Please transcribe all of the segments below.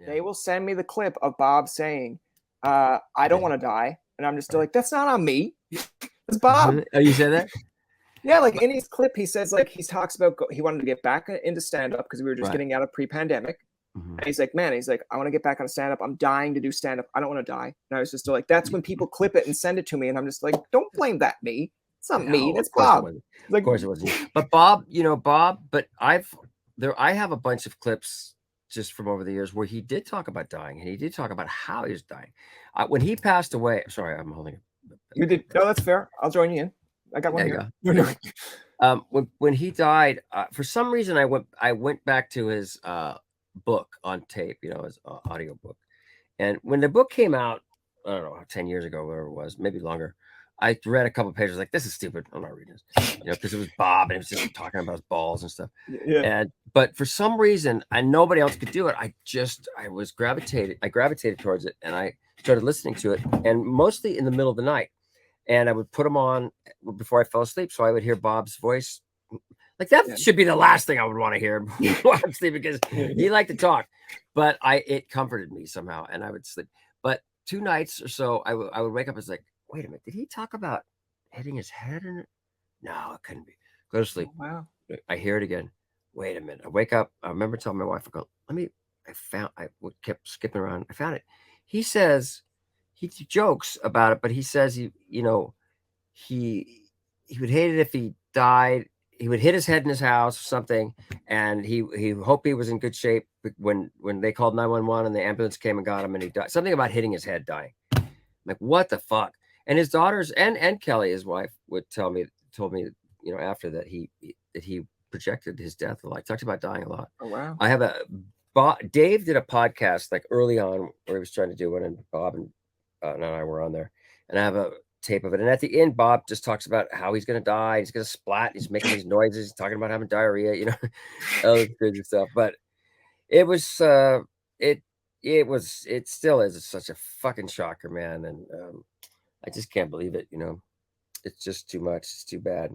they will send me the clip of Bob saying, I don't want to die. And I'm just still like, that's not on me. It's Bob. Oh, you said that? Yeah, like in his clip, he says like he talks about he wanted to get back into stand-up because we were just getting out of pre-pandemic. And he's like, man, I want to get back on stand-up. I'm dying to do stand-up. I don't want to die. And I was just like, that's when people clip it and send it to me. And I'm just like, don't blame that me. It's not me. That's Bob. Like, of course it wasn't. But Bob, but I have a bunch of clips just from over the years where he did talk about dying, and he did talk about how he was dying. When he passed away, sorry, I'm holding it. You did? No, that's fair. I'll join you in. I got one here. When he died, for some reason, I went back to his book on tape, his audio book. And when the book came out, I don't know, 10 years ago, whatever it was, maybe longer, I read a couple of pages like, this is stupid. I'm not reading this, because it was Bob and it was just talking about his balls and stuff. Yeah. But for some reason, nobody else could do it. I gravitated towards it, and I started listening to it, and mostly in the middle of the night. And I would put them on before I fell asleep, so I would hear Bob's voice. Like that should be the last thing I would want to hear before I'm sleeping, because he liked to talk. But it comforted me somehow, and I would sleep. But 2 nights or so, I would wake up and was like, wait a minute, did he talk about hitting his head in it? No, it couldn't be. Go to sleep. Oh, wow. I hear it again. Wait a minute. I wake up. I remember telling my wife, I kept skipping around. I found it. He says, he jokes about it, but he says he would hate it if he died. He would hit his head in his house or something, and he hoped he was in good shape when they called 911 and the ambulance came and got him, and he died. Something about hitting his head, dying. I'm like, what the fuck? And his daughters and Kelly, his wife, told me, after that he projected his death a lot. He talked about dying a lot. Oh wow. I have Dave did a podcast like early on where he was trying to do one, and Bob and I were on there, and I have a tape of it. And at the end, Bob just talks about how he's going to die. He's going to splat. He's making these noises. He's talking about having diarrhea, all this crazy stuff. But it was, it still is such a fucking shocker, man. And I just can't believe it. It's just too much. It's too bad.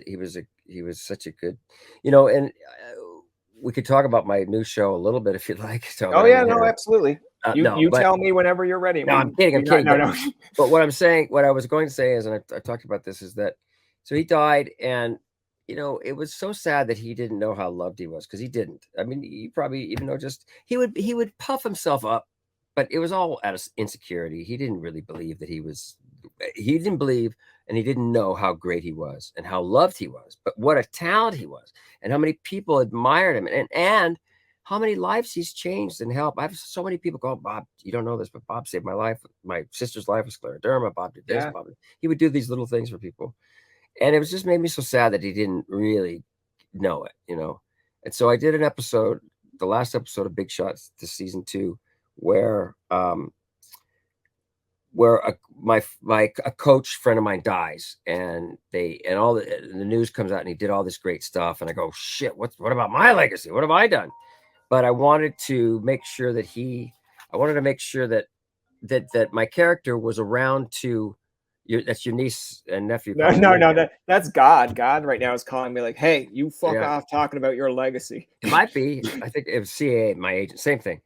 He was such a good, and we could talk about my new show a little bit if you'd like. Oh yeah, no, absolutely. You tell me whenever you're ready. No, I'm kidding. No. But what I was going to say is, and I talked about this, is that, so he died, and, it was so sad that he didn't know how loved he was, because he didn't. I mean, he probably, even though he would puff himself up, but it was all out of insecurity. He didn't really believe that he didn't believe, and he didn't know how great he was and how loved he was, but what a talent he was, and how many people admired him, and how many lives he's changed and helped. I have so many people go, Bob, you don't know this, but Bob saved my life. My sister's life was scleroderma. Bob did this. Yeah. He would do these little things for people. And it was just made me so sad that he didn't really know it, And so I did an episode, the last episode of Big Shots, this season 2, where a coach friend of mine dies, and all the news comes out, and he did all this great stuff. And I go, shit, what about my legacy? What have I done? But I wanted to make sure that that my character was around to that's your niece and nephew. No, that's God. God right now is calling me like, hey, you fuck off talking about your legacy. It might be. I think it was CAA, my agent, same thing.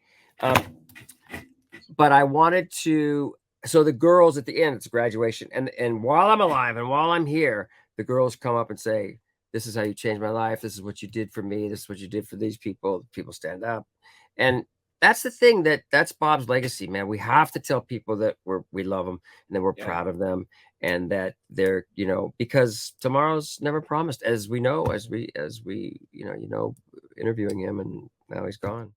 But I wanted to, so the girls at the end, it's graduation. And while I'm alive and while I'm here, the girls come up and say, this is how you changed my life. This is what you did for me. This is what you did for these people. People stand up. And that's the thing, that's Bob's legacy, man. We have to tell people that we love them, and that we're proud of them, and that they're, because tomorrow's never promised, as we know, as we interviewing him, and now he's gone.